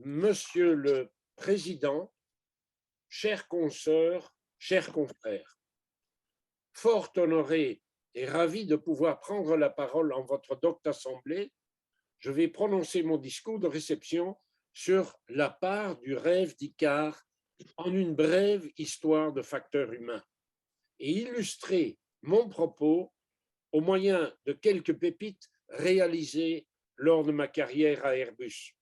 Monsieur le Président, chers consoeurs, chers confrères, fort honoré et ravi de pouvoir prendre la parole en votre docte assemblée, je vais prononcer mon discours de réception sur la part du rêve d'Icare en une brève histoire de facteurs humains et illustrer mon propos au moyen de quelques pépites réalisées lors de ma carrière à Airbus.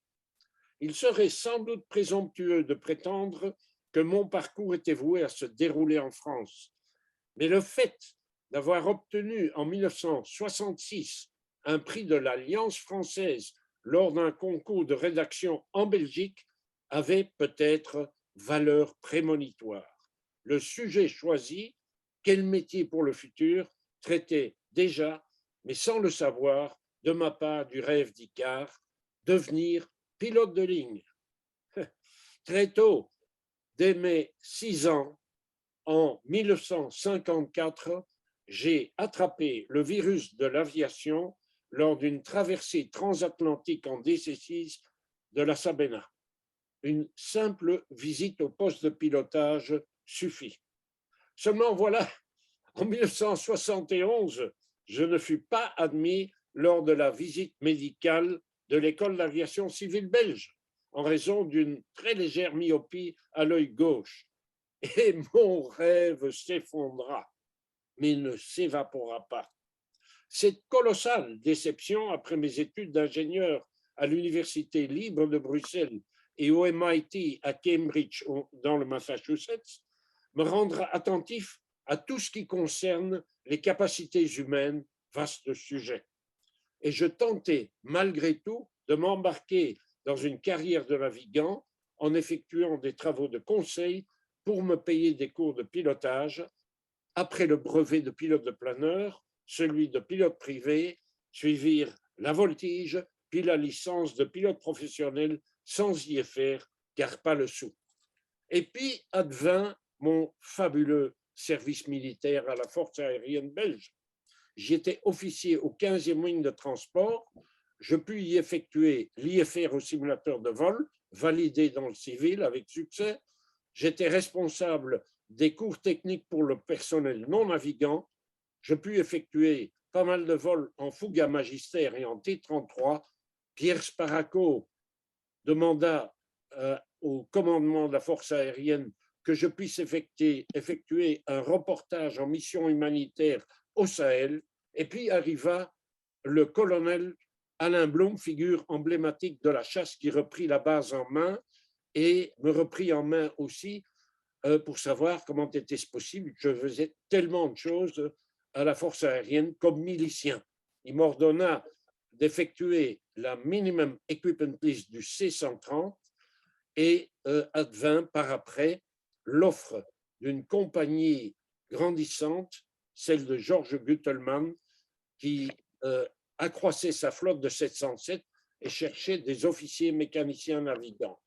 Il serait sans doute présomptueux de prétendre que mon parcours était voué à se dérouler en France, mais le fait d'avoir obtenu en 1966 un prix de l'Alliance française lors d'un concours de rédaction en Belgique avait peut-être valeur prémonitoire. Le sujet choisi, quel métier pour le futur, traitait déjà, mais sans le savoir, de ma part du rêve d'Icare, devenir pilote de ligne. Très tôt, dès mes 6 ans, en 1954, j'ai attrapé le virus de l'aviation lors d'une traversée transatlantique en DC-6 de la Sabena. Une simple visite au poste de pilotage suffit. Seulement voilà, en 1971, je ne fus pas admis lors de la visite médicale de l'école d'aviation civile belge en raison d'une très légère myopie à l'œil gauche. Et mon rêve s'effondra, mais il ne s'évapora pas. Cette colossale déception, après mes études d'ingénieur à l'Université libre de Bruxelles et au MIT à Cambridge, dans le Massachusetts, me rendra attentif à tout ce qui concerne les capacités humaines, vaste sujet. Et je tentais, malgré tout, de m'embarquer dans une carrière de navigant en effectuant des travaux de conseil pour me payer des cours de pilotage. Après le brevet de pilote de planeur, celui de pilote privé, suivirent la voltige, puis la licence de pilote professionnel sans y faire, car pas le sou. Et puis advint mon fabuleux service militaire à la force aérienne belge. J'étais officier au 15e ligne de transport. Je pus y effectuer l'IFR au simulateur de vol, validé dans le civil avec succès. J'étais responsable des cours techniques pour le personnel non navigant. Je pus effectuer pas mal de vols en Fouga Magistère et en T-33. Pierre Sparaco demanda au commandement de la force aérienne que je puisse effectuer un reportage en mission humanitaire au Sahel. Et puis arriva le colonel Alain Blum, figure emblématique de la chasse, qui reprit la base en main et me reprit en main aussi pour savoir comment était-ce possible. Je faisais tellement de choses à la force aérienne comme milicien. Il m'ordonna d'effectuer la minimum equipment list du C-130 et advint par après l'offre d'une compagnie grandissante, celle de Georges Gütelmann, qui accroissait sa flotte de 707 et cherchait des officiers mécaniciens navigants.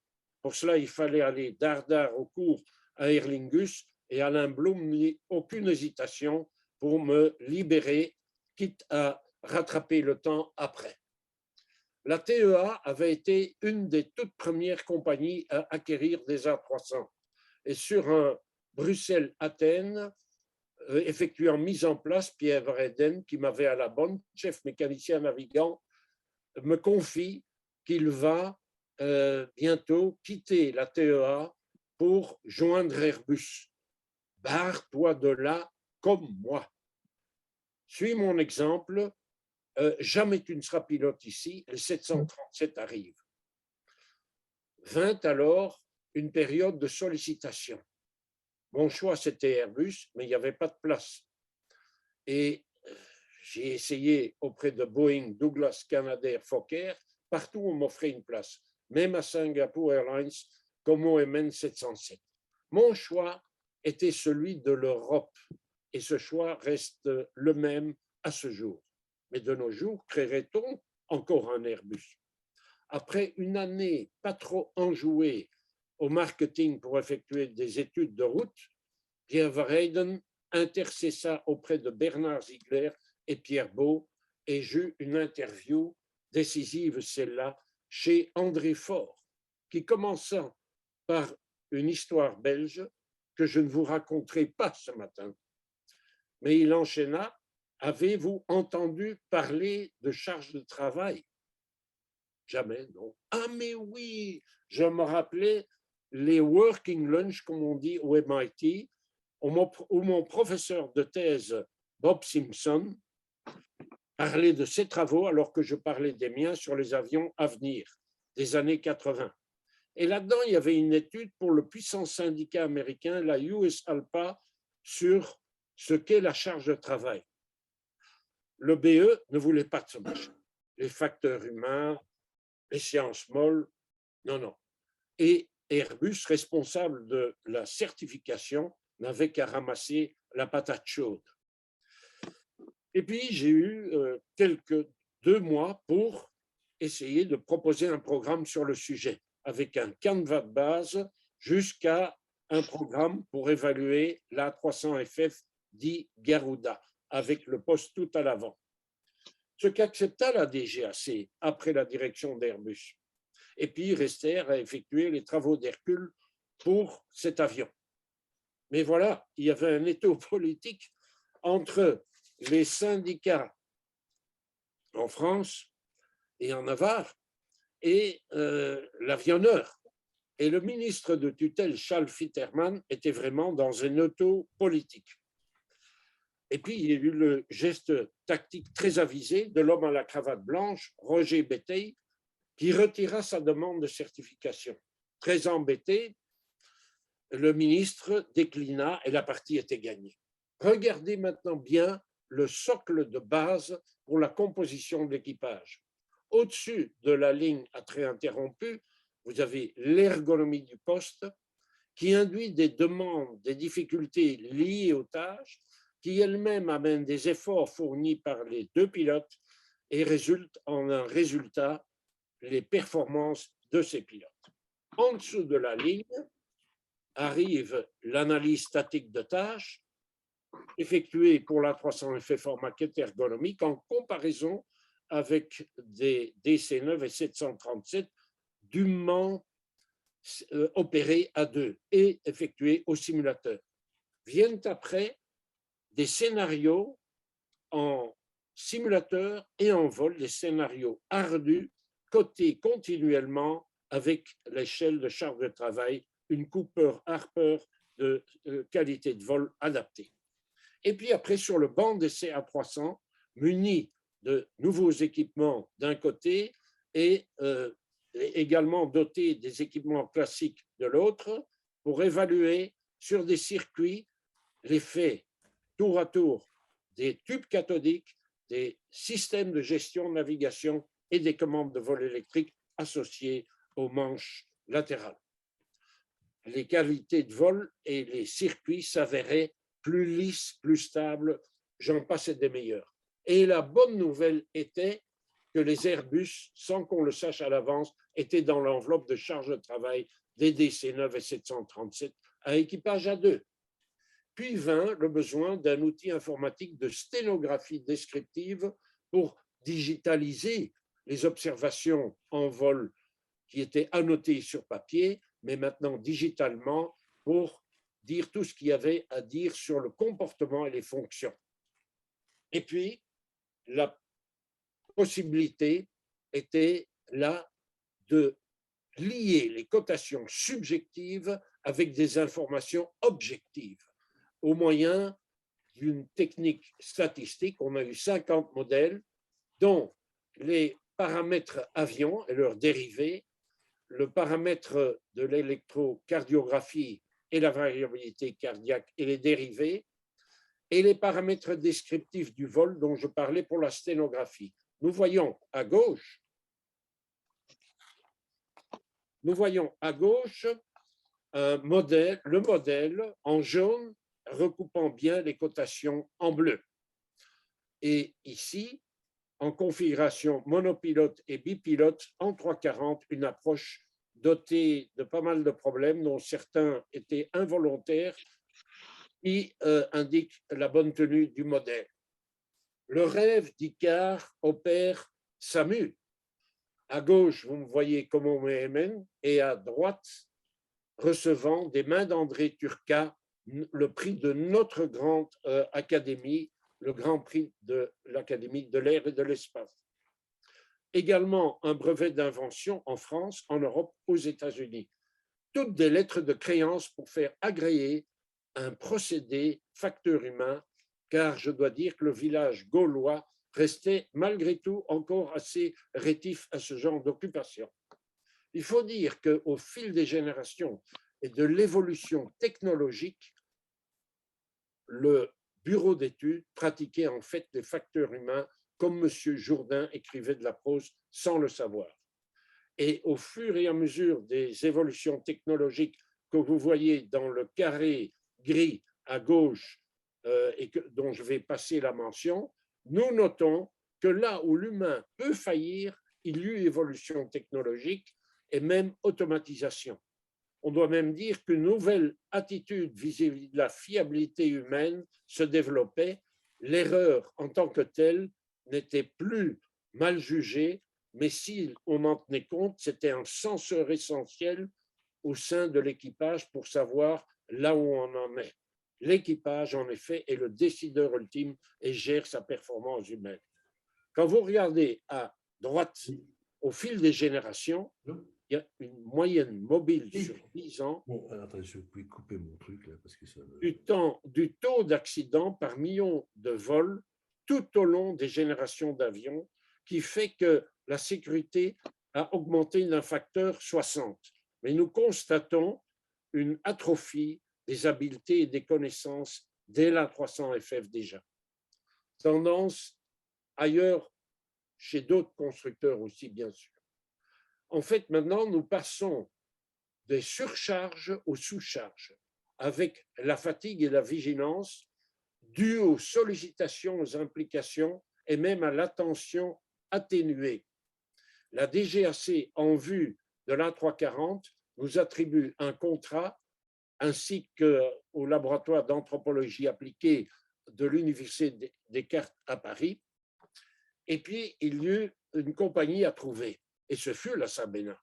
Pour cela, il fallait aller dardard au cours à Aer Lingus et Alain Blum n'eut aucune hésitation pour me libérer, quitte à rattraper le temps après. La TEA avait été une des toutes premières compagnies à acquérir des A300 et sur un Bruxelles-Athènes, effectuant mise en place, Pierre Verheyden, qui m'avait à la bonne, chef mécanicien navigant, me confie qu'il va bientôt quitter la TEA pour joindre Airbus. Barre-toi de là comme moi. Suis mon exemple, jamais tu ne seras pilote ici, le 737 arrive. Vint alors une période de sollicitation. Mon choix, c'était Airbus, mais il n'y avait pas de place. Et j'ai essayé auprès de Boeing, Douglas, Canadair, Fokker, partout on m'offrait une place, même à Singapore Airlines, comme au MN 707. Mon choix était celui de l'Europe, et ce choix reste le même à ce jour. Mais de nos jours, créerait-on encore un Airbus? Après une année pas trop enjouée au marketing pour effectuer des études de route, Pierre Verheyden intercessa auprès de Bernard Ziegler et Pierre Beau et j'eus une interview décisive, celle-là, chez André Faure, qui commença par une histoire belge que je ne vous raconterai pas ce matin. Mais il enchaîna: avez-vous entendu parler de charge de travail? Jamais, non. Ah, mais oui, je me rappelais les working lunch, comme on dit au MIT, où mon professeur de thèse, Bob Simpson, parlait de ses travaux alors que je parlais des miens sur les avions à venir des années 80. Et là-dedans, il y avait une étude pour le puissant syndicat américain, la US ALPA, sur ce qu'est la charge de travail. Le BE ne voulait pas de ce machin. Les facteurs humains, les sciences molles, non, non. Et Airbus, responsable de la certification, n'avait qu'à ramasser la patate chaude. Et puis, j'ai eu 2 mois pour essayer de proposer un programme sur le sujet, avec un canevas de base jusqu'à un programme pour évaluer l'A300FF dit Garuda, avec le poste tout à l'avant. Ce qu'accepta la DGAC après la direction d'Airbus. Et puis, restèrent à effectuer les travaux d'Hercule pour cet avion. Mais voilà, il y avait un étau politique entre les syndicats en France et en Navarre et l'avionneur. Et le ministre de tutelle, Charles Fitterman, était vraiment dans un étau politique. Et puis, il y a eu le geste tactique très avisé de l'homme à la cravate blanche, Roger Béteille, qui retira sa demande de certification. Très embêté, le ministre déclina et la partie était gagnée. Regardez maintenant bien le socle de base pour la composition de l'équipage. Au-dessus de la ligne à trait interrompu, vous avez l'ergonomie du poste qui induit des demandes, des difficultés liées aux tâches, qui elles-mêmes amènent des efforts fournis par les 2 pilotes et résultent en un résultat, les performances de ces pilotes. En dessous de la ligne arrive l'analyse statique de tâches effectuée pour l'A300FF en maquette ergonomique en comparaison avec des DC-9 et 737 dûment opérés à 2 et effectués au simulateur. Viennent après des scénarios en simulateur et en vol, des scénarios ardus, cotés continuellement avec l'échelle de charge de travail, une Cooper-Harper de qualité de vol adaptée. Et puis après, sur le banc d'essai A300, muni de nouveaux équipements d'un côté et également doté des équipements classiques de l'autre, pour évaluer sur des circuits l'effet tour à tour des tubes cathodiques, des systèmes de gestion, navigation et des commandes de vol électrique associées aux manches latérales. Les qualités de vol et les circuits s'avéraient plus lisses, plus stables, j'en passais des meilleurs. Et la bonne nouvelle était que les Airbus, sans qu'on le sache à l'avance, étaient dans l'enveloppe de charge de travail des DC-9 et 737 à équipage à 2. Puis vint le besoin d'un outil informatique de sténographie descriptive pour digitaliser les observations en vol qui étaient annotées sur papier, mais maintenant digitalement pour dire tout ce qu'il y avait à dire sur le comportement et les fonctions. Et puis, la possibilité était là de lier les cotations subjectives avec des informations objectives au moyen d'une technique statistique. On a eu 50 modèles, dont les paramètres avions et leurs dérivés, le paramètre de l'électrocardiographie et la variabilité cardiaque et les dérivés, et les paramètres descriptifs du vol dont je parlais pour la sténographie. Nous voyons à gauche un modèle, le modèle en jaune recoupant bien les cotations en bleu. Et ici, en configuration monopilote et bipilote, en 340, une approche dotée de pas mal de problèmes, dont certains étaient involontaires, qui indiquent la bonne tenue du modèle. Le rêve d'Icare opère SAMU. À gauche, vous me voyez comme au Méhémen, et à droite, recevant des mains d'André Turcat le prix de notre grande académie, le grand prix de l'Académie de l'air et de l'espace. Également un brevet d'invention en France, en Europe, aux États-Unis. Toutes des lettres de créance pour faire agréer un procédé facteur humain, car je dois dire que le village gaulois restait malgré tout encore assez rétif à ce genre d'occupation. Il faut dire qu'au fil des générations et de l'évolution technologique, le bureau d'études pratiquait en fait des facteurs humains comme M. Jourdain écrivait de la prose sans le savoir. Et au fur et à mesure des évolutions technologiques que vous voyez dans le carré gris à gauche dont je vais passer la mention, nous notons que là où l'humain peut faillir, il y eut évolution technologique et même automatisation. On doit même dire qu'une nouvelle attitude vis-à-vis de la fiabilité humaine se développait. L'erreur en tant que telle n'était plus mal jugée, mais si on en tenait compte, c'était un censeur essentiel au sein de l'équipage pour savoir là où on en est. L'équipage, en effet, est le décideur ultime et gère sa performance humaine. Quand vous regardez à droite, au fil des générations, il y a une moyenne mobile sur 10 ans Bon, attendez, je peux couper mon truc là parce que ça du taux d'accident par million de vols tout au long des générations d'avions, qui fait que la sécurité a augmenté d'un facteur 60. Mais nous constatons une atrophie des habiletés et des connaissances dès l'A300FF déjà. Tendance ailleurs chez d'autres constructeurs aussi, bien sûr. En fait, maintenant, nous passons des surcharges aux sous-charges, avec la fatigue et la vigilance dues aux sollicitations, aux implications et même à l'attention atténuée. La DGAC, en vue de l'A340, nous attribue un contrat ainsi qu'au laboratoire d'anthropologie appliquée de l'Université Descartes à Paris. Et puis, il y eut une compagnie à trouver, et ce fut la Sabena.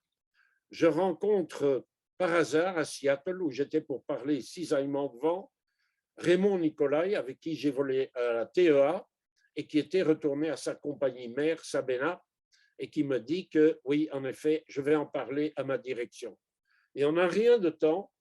Je rencontre par hasard à Seattle, où j'étais pour parler cisaillement de vent, Raymond Nicolai, avec qui j'ai volé à la TEA et qui était retourné à sa compagnie mère, Sabena, et qui me dit que oui, en effet, je vais en parler à ma direction. Et en un rien de temps,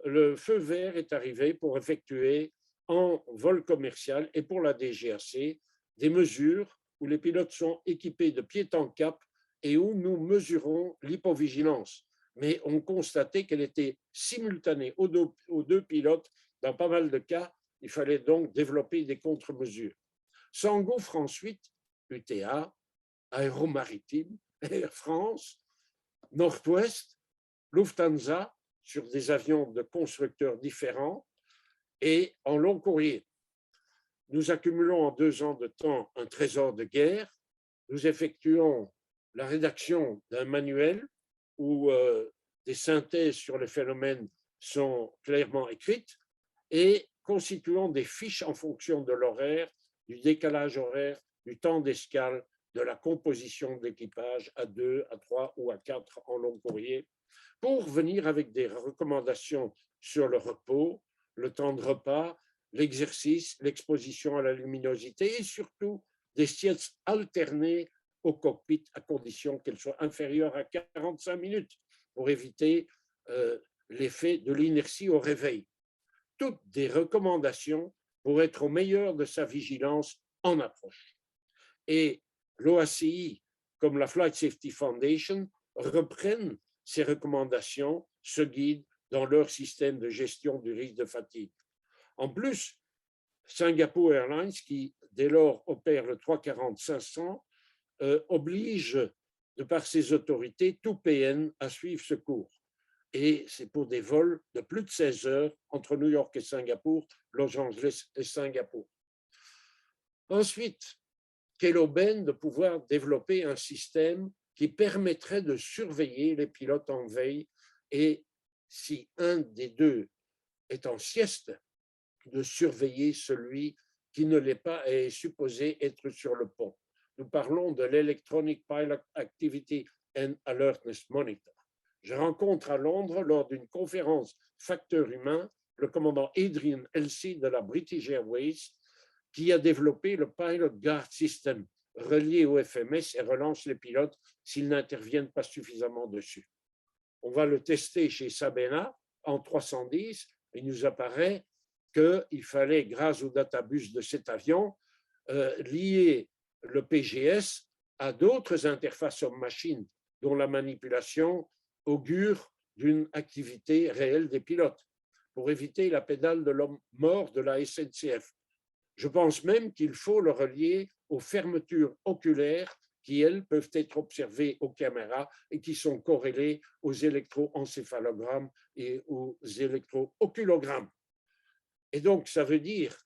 le feu vert est arrivé pour effectuer en vol commercial et pour la DGAC des mesures où les pilotes sont équipés de pieds en cap et où nous mesurons l'hypovigilance. Mais on constatait qu'elle était simultanée aux deux pilotes. Dans pas mal de cas, il fallait donc développer des contre-mesures. S'engouffre ensuite UTA, Aéromaritime, Air France, Nord-Ouest, Lufthansa, sur des avions de constructeurs différents et en long courrier. Nous accumulons en 2 ans de temps un trésor de guerre. Nous effectuons la rédaction d'un manuel où des synthèses sur les phénomènes sont clairement écrites et constituons des fiches en fonction de l'horaire, du décalage horaire, du temps d'escale, de la composition de l'équipage à 2, à 3 ou à 4 en long courrier, pour venir avec des recommandations sur le repos, le temps de repas, l'exercice, l'exposition à la luminosité et surtout des siestes alternées au cockpit à condition qu'elles soient inférieures à 45 minutes pour éviter l'effet de l'inertie au réveil. Toutes des recommandations pour être au meilleur de sa vigilance en approche. Et l'OACI, comme la Flight Safety Foundation, reprennent ces recommandations, ce guide dans leur système de gestion du risque de fatigue. En plus, Singapore Airlines, qui dès lors opère le 340-500, oblige, de par ses autorités, tout PN à suivre ce cours. Et c'est pour des vols de plus de 16 heures entre New York et Singapour, Los Angeles et Singapour. Ensuite, quelle aubaine de pouvoir développer un système qui permettrait de surveiller les pilotes en veille et, si un des deux est en sieste, de surveiller celui qui ne l'est pas et est supposé être sur le pont. nous parlons de l'Electronic Pilot Activity and Alertness Monitor. Je rencontre à Londres, lors d'une conférence facteur humain, le commandant Adrian Elsey de la British Airways, qui a développé le Pilot Guard System relié au FMS et relance les pilotes s'ils n'interviennent pas suffisamment dessus. On va le tester chez Sabena en 310. Il nous apparaît qu'il fallait, grâce au databus de cet avion, lier le PGS à d'autres interfaces homme-machine dont la manipulation augure d'une activité réelle des pilotes pour éviter la pédale de l'homme mort de la SNCF. Je pense même qu'il faut le relier aux fermetures oculaires qui, elles, peuvent être observées aux caméras et qui sont corrélées aux électroencéphalogrammes et aux électro-oculogrammes. Et donc, ça veut dire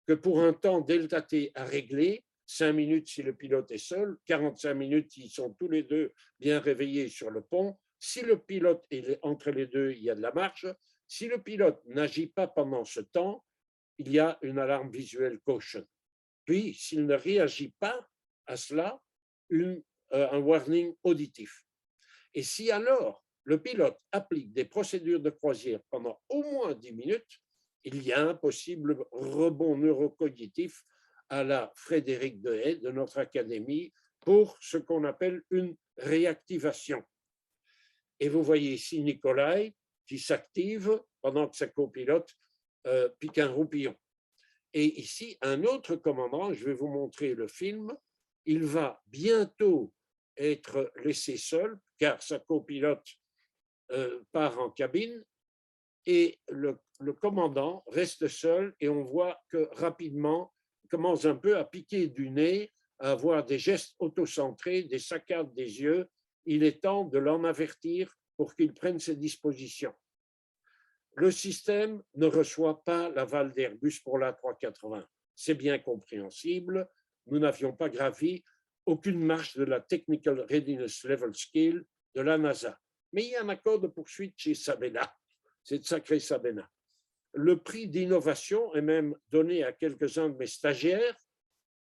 que pour un temps delta T à régler, 5 minutes si le pilote est seul, 45 minutes s'ils sont tous les deux bien réveillés sur le pont. Si le pilote est entre les deux, il y a de la marge. Si le pilote n'agit pas pendant ce temps, il y a une alarme visuelle caution. Puis, s'il ne réagit pas à cela, un warning auditif. Et si alors le pilote applique des procédures de croisière pendant au moins 10 minutes, il y a un possible rebond neurocognitif à la Frédéric Dehaye de notre académie pour ce qu'on appelle une réactivation. Et vous voyez ici Nikolai qui s'active pendant que sa copilote pique un roupillon. Et ici, un autre commandant, je vais vous montrer le film, il va bientôt être laissé seul car sa copilote part en cabine et le commandant reste seul et on voit que rapidement, il commence un peu à piquer du nez, à avoir des gestes autocentrés, des saccades des yeux. Il est temps de l'en avertir pour qu'il prenne ses dispositions. Le système ne reçoit pas l'aval d'Airbus pour l'A380. C'est bien compréhensible. Nous n'avions pas gravi aucune marche de la Technical Readiness Level Scale de la NASA. Mais il y a un accord de poursuite chez Sabena. C'est de sacré Sabena. Le prix d'innovation est même donné à quelques-uns de mes stagiaires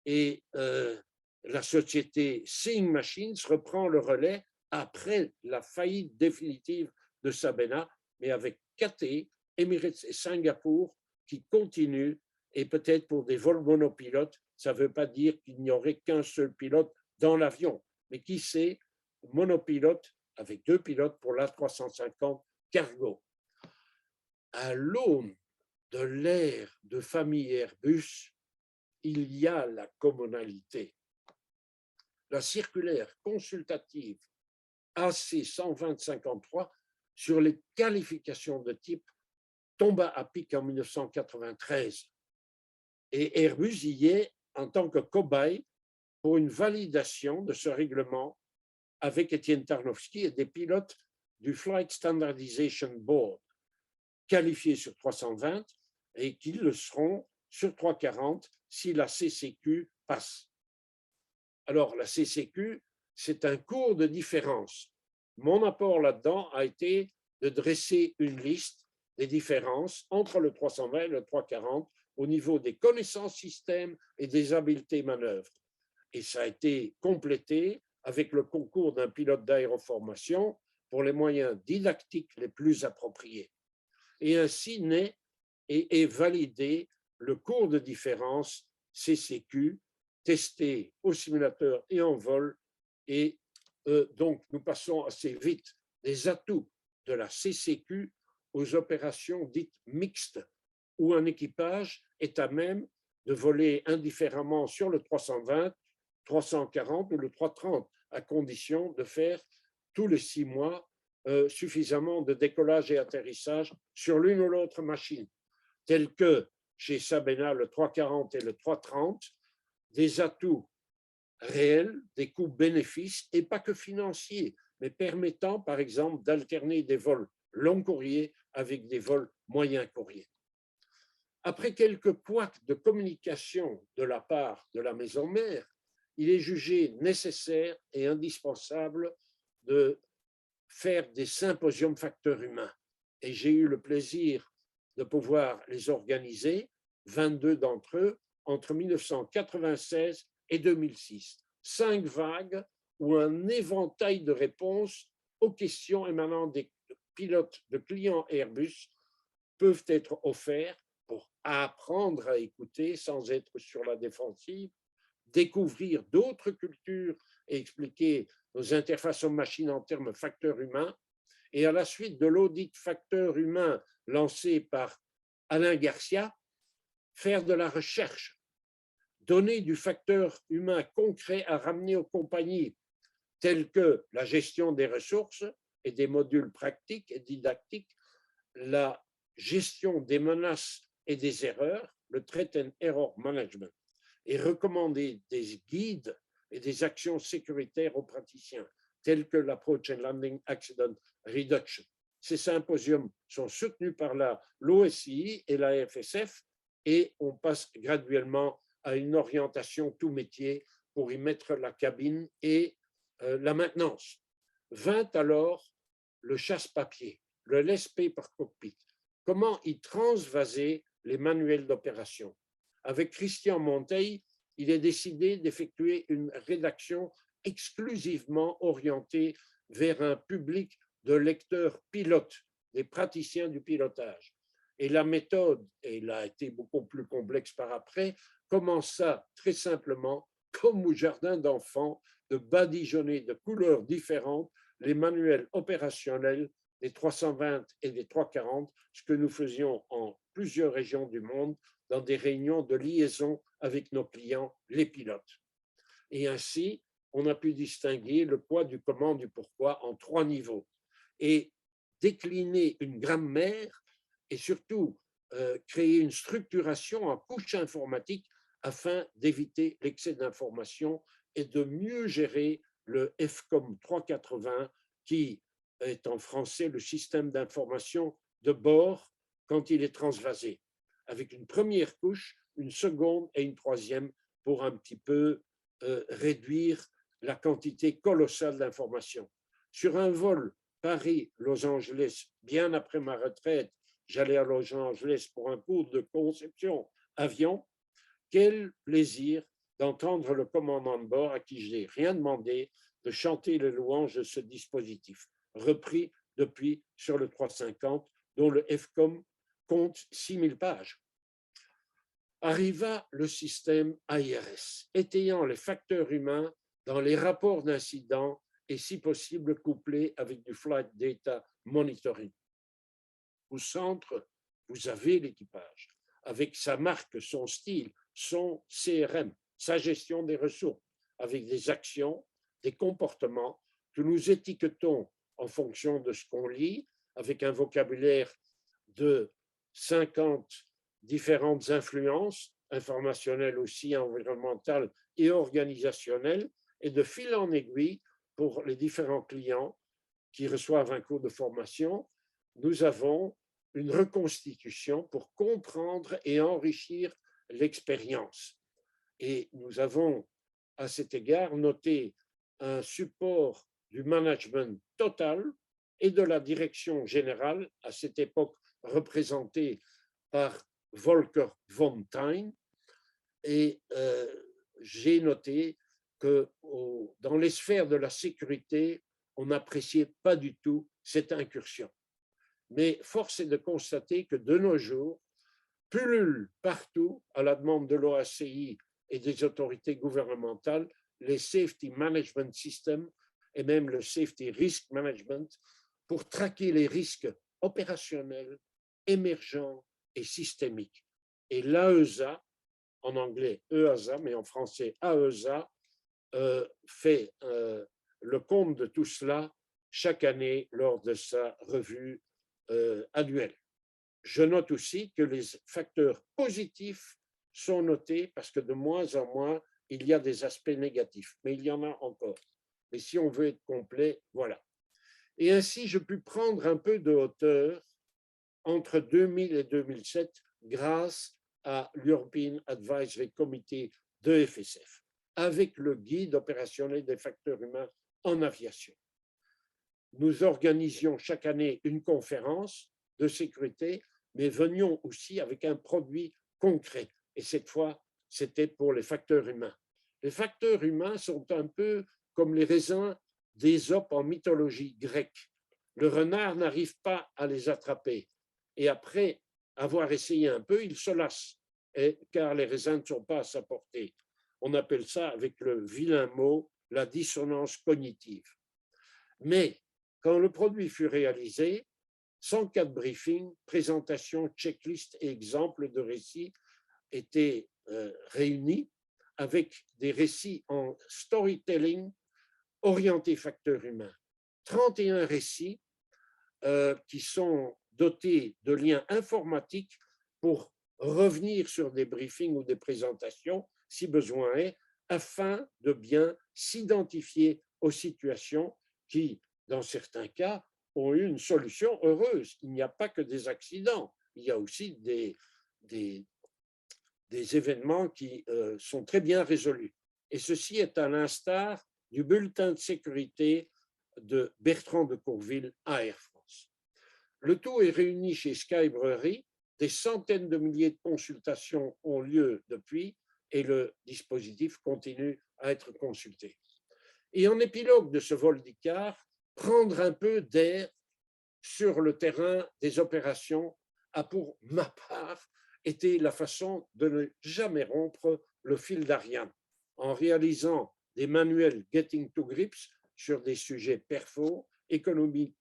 et la société Seeing Machines reprend le relais après la faillite définitive de Sabena, mais avec KT, Emirates et Singapour qui continuent, et peut-être pour des vols monopilotes, ça ne veut pas dire qu'il n'y aurait qu'un seul pilote dans l'avion, mais qui sait, monopilote avec 2 pilotes pour l'A350 cargo. À l'aune de l'ère de famille Airbus, il y a la commonalité. La circulaire consultative AC 120-53 sur les qualifications de type tomba à pic en 1993 et Airbus y est en tant que cobaye pour une validation de ce règlement avec Étienne Tarnowski et des pilotes du Flight Standardization Board qualifiés sur 320 et qui le seront sur 340 si la CCQ passe. Alors la CCQ, c'est un cours de différence. Mon apport là-dedans a été de dresser une liste des différences entre le 320 et le 340 au niveau des connaissances système et des habiletés manœuvres. Et ça a été complété avec le concours d'un pilote d'aéroformation pour les moyens didactiques les plus appropriés. Et ainsi naît et est validé le cours de différence CCQ, testé au simulateur et en vol. Et donc, nous passons assez vite des atouts de la CCQ aux opérations dites mixtes, où un équipage est à même de voler indifféremment sur le 320, 340 ou le 330, à condition de faire tous les 6 mois suffisamment de décollage et atterrissage sur l'une ou l'autre machine, tels que chez Sabena le 340 et le 330, des atouts réels, des coûts-bénéfices, et pas que financiers, mais permettant par exemple d'alterner des vols long courrier avec des vols moyens courrier. Après quelques couacs de communication de la part de la maison mère, il est jugé nécessaire et indispensable de faire des symposiums facteurs humains. Et j'ai eu le plaisir de pouvoir les organiser, 22 d'entre eux, entre 1996 et 2006. 5 vagues ou un éventail de réponses aux questions émanant des pilotes de clients Airbus peuvent être offerts pour apprendre à écouter sans être sur la défensive, découvrir d'autres cultures et expliquer nos interfaces aux machines en termes facteurs humains. Et à la suite de l'audit facteur humain lancé par Alain Garcia, faire de la recherche, donner du facteur humain concret à ramener aux compagnies telles que la gestion des ressources et des modules pratiques et didactiques, la gestion des menaces et des erreurs, le Threat and Error Management, et recommander des guides et des actions sécuritaires aux praticiens, tels que l'Approach and Landing Accident Reduction. Ces symposiums sont soutenus par l'OSI et la FSF et on passe graduellement à une orientation tout métier pour y mettre la cabine et la maintenance. Vint alors le chasse-papier, le less paper cockpit. Comment y transvaser les manuels d'opération? Avec Christian Monteil, il est décidé d'effectuer une rédaction exclusivement orientée vers un public de lecteurs pilotes, des praticiens du pilotage. Et la méthode, et elle a été beaucoup plus complexe par après, commença très simplement, comme au jardin d'enfants, de badigeonner de couleurs différentes les manuels opérationnels des 320 et des 340, ce que nous faisions en plusieurs régions du monde dans des réunions de liaison avec nos clients, les pilotes. Et ainsi, on a pu distinguer le quoi, du comment, du pourquoi en 3 niveaux et décliner une grammaire et surtout créer une structuration en couche informatique afin d'éviter l'excès d'informations et de mieux gérer le FCOM 380 qui est en français le système d'information de bord quand il est transvasé, avec une première couche, une seconde et une troisième pour un petit peu réduire la quantité colossale d'informations. Sur un vol Paris-Los Angeles, bien après ma retraite, j'allais à Los Angeles pour un cours de conception avion. Quel plaisir d'entendre le commandant de bord, à qui je n'ai rien demandé, de chanter les louanges de ce dispositif, repris depuis sur le 350, dont le FCOM compte 6000 pages. Arriva le système AIRS, étayant les facteurs humains dans les rapports d'incidents et si possible couplé avec du Flight Data Monitoring. Au centre, vous avez l'équipage, avec sa marque, son style, son CRM, sa gestion des ressources, avec des actions, des comportements que nous étiquetons en fonction de ce qu'on lit, avec un vocabulaire de 50 différentes influences, informationnelles aussi, environnementales et organisationnelles, et de fil en aiguille pour les différents clients qui reçoivent un cours de formation, nous avons une reconstitution pour comprendre et enrichir l'expérience. Et nous avons, à cet égard, noté un support du management total et de la direction générale, à cette époque représentée par Volker von Thein. Et j'ai noté que dans les sphères de la sécurité, on n'appréciait pas du tout cette incursion. Mais force est de constater que de nos jours, pullulent partout, à la demande de l'OACI et des autorités gouvernementales, les Safety Management Systems et même le Safety Risk Management pour traquer les risques opérationnels, émergents et systémiques. Et l'AESA, en anglais EASA, mais en français AESA, fait le compte de tout cela chaque année lors de sa revue annuelle. Je note aussi que les facteurs positifs sont notés parce que de moins en moins, il y a des aspects négatifs, mais il y en a encore. Et si on veut être complet, voilà. Et ainsi, je puis prendre un peu de hauteur entre 2000 et 2007 grâce à l'European Advisory Committee de FSF, avec le guide opérationnel des facteurs humains en aviation. Nous organisions chaque année une conférence de sécurité, mais venions aussi avec un produit concret. Et cette fois, c'était pour les facteurs humains. Les facteurs humains sont un peu comme les raisins d'Ésope en mythologie grecque. Le renard n'arrive pas à les attraper. Et après avoir essayé un peu, il se lasse, car les raisins ne sont pas à sa portée. On appelle ça, avec le vilain mot, la dissonance cognitive. Mais quand le produit fut réalisé, 104 briefings, présentations, checklists et exemples de récits étaient réunis avec des récits en storytelling orientés facteurs humains. 31 récits qui sont dotés de liens informatiques pour revenir sur des briefings ou des présentations, si besoin est, afin de bien s'identifier aux situations qui, dans certains cas, ont eu une solution heureuse. Il n'y a pas que des accidents, il y a aussi des événements qui sont très bien résolus. Et ceci est à l'instar du bulletin de sécurité de Bertrand de Courville à Air France. Le tout est réuni chez Sky Brewery. Des centaines de milliers de consultations ont lieu depuis et le dispositif continue à être consulté. Et en épilogue de ce vol d'Icare, prendre un peu d'air sur le terrain des opérations a pour ma part été la façon de ne jamais rompre le fil d'Ariane en réalisant des manuels Getting to Grips sur des sujets perfos, économie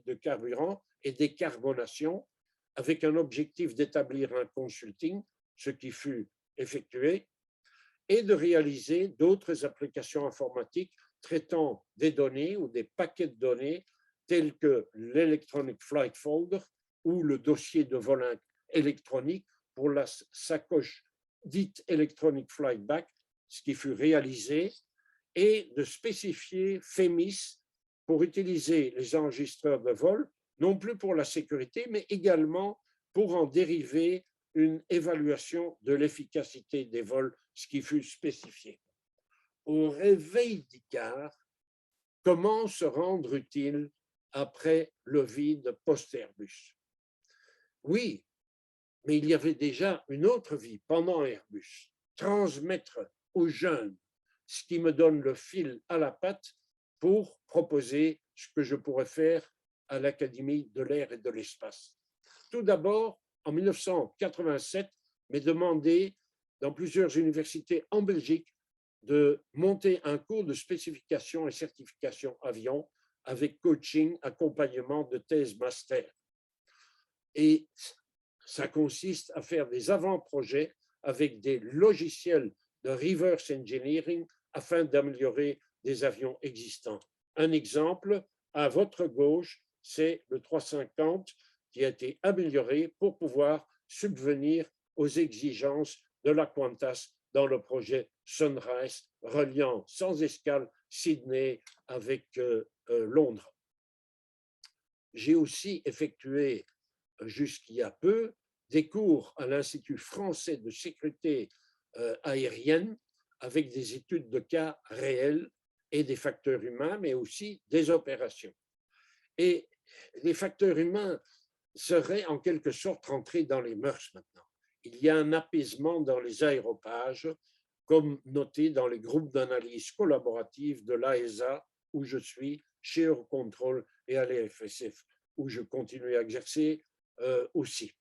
de carburant et décarbonation, avec un objectif d'établir un consulting, ce qui fut effectué, et de réaliser d'autres applications informatiques traitant des données ou des paquets de données tels que l'Electronic Flight Folder ou le dossier de vol électronique pour la sacoche dite Electronic Flight Bag, ce qui fut réalisé, et de spécifier FEMIS pour utiliser les enregistreurs de vol, non plus pour la sécurité, mais également pour en dériver une évaluation de l'efficacité des vols, ce qui fut spécifié. Au réveil d'Icare, comment se rendre utile après le vide post-Airbus? Oui, mais il y avait déjà une autre vie pendant Airbus, transmettre aux jeunes ce qui me donne le fil à la patte pour proposer ce que je pourrais faire à l'Académie de l'air et de l'espace. Tout d'abord, en 1987, m'est demandé dans plusieurs universités en Belgique de monter un cours de spécification et certification avion avec coaching, accompagnement de thèse master. Et ça consiste à faire des avant-projets avec des logiciels de reverse engineering afin d'améliorer des avions existants. Un exemple, à votre gauche, c'est le 350 qui a été amélioré pour pouvoir subvenir aux exigences de la Qantas dans le projet Sunrise reliant sans escale Sydney avec Londres. J'ai aussi effectué jusqu'il y a peu des cours à l'Institut français de sécurité aérienne avec des études de cas réels et des facteurs humains, mais aussi des opérations. Et les facteurs humains seraient en quelque sorte rentrés dans les mœurs maintenant. Il y a un apaisement dans les aéropages, comme noté dans les groupes d'analyse collaborative de l'AESA, où je suis, chez Eurocontrol et à l'EFSF, où je continue à exercer aussi.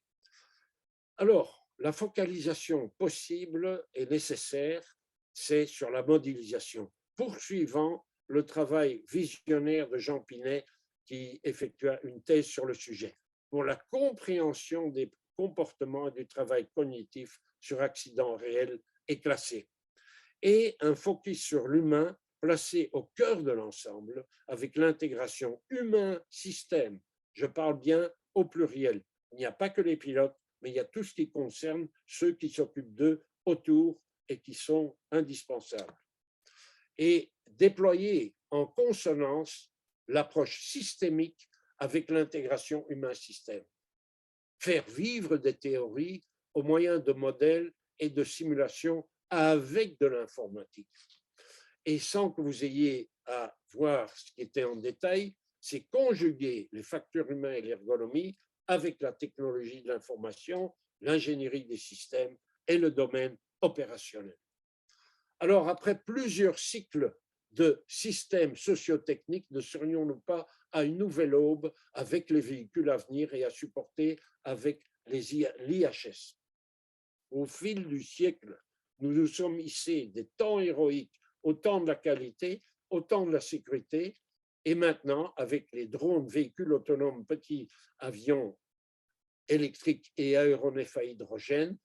Alors, la focalisation possible et nécessaire, c'est sur la modélisation, poursuivant le travail visionnaire de Jean Pinet qui effectua une thèse sur le sujet, pour la compréhension des comportements et du travail cognitif sur accidents réels et classés, et un focus sur l'humain placé au cœur de l'ensemble avec l'intégration humain-système. Je parle bien au pluriel. Il n'y a pas que les pilotes, mais il y a tout ce qui concerne ceux qui s'occupent d'eux autour et qui sont indispensables. Et déployer en consonance l'approche systémique avec l'intégration humain-système. Faire vivre des théories au moyen de modèles et de simulations avec de l'informatique. Et sans que vous ayez à voir ce qui était en détail, c'est conjuguer les facteurs humains et l'ergonomie avec la technologie de l'information, l'ingénierie des systèmes et le domaine opérationnel. Alors, après plusieurs cycles de systèmes sociotechniques, ne serions-nous pas à une nouvelle aube avec les véhicules à venir et à supporter avec l'IHS? Au fil du siècle, nous nous sommes hissés des temps héroïques au temps de la qualité, au temps de la sécurité, et maintenant, avec les drones, véhicules autonomes, petits avions électriques et aéronefs à hydrogène,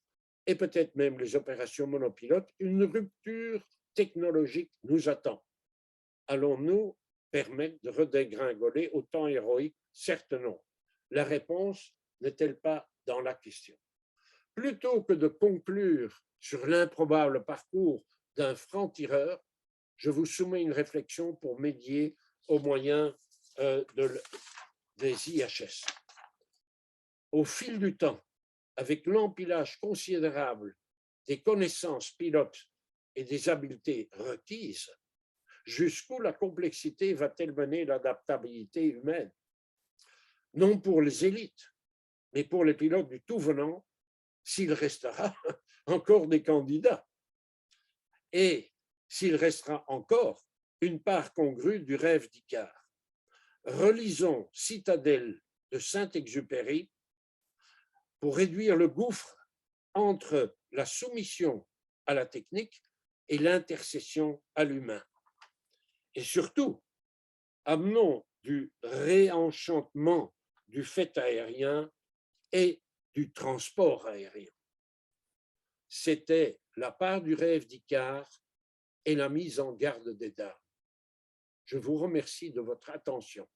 et peut-être même les opérations monopilotes, une rupture technologique nous attend. Allons-nous permettre de redégringoler au temps héroïque? Certes non. La réponse n'est-elle pas dans la question? Plutôt que de conclure sur l'improbable parcours d'un franc-tireur, je vous soumets une réflexion pour médier au moyen des IHS. Au fil du temps, avec l'empilage considérable des connaissances pilotes et des habiletés requises, jusqu'où la complexité va-t-elle mener l'adaptabilité humaine? Non pour les élites, mais pour les pilotes du tout venant, s'il restera encore des candidats. Et s'il restera encore une part congrue du rêve d'Icare. Relisons Citadelle de Saint-Exupéry pour réduire le gouffre entre la soumission à la technique et l'intercession à l'humain. Et surtout, amenons du réenchantement du fait aérien et du transport aérien. C'était la part du rêve d'Icare et la mise en garde des dames. Je vous remercie de votre attention.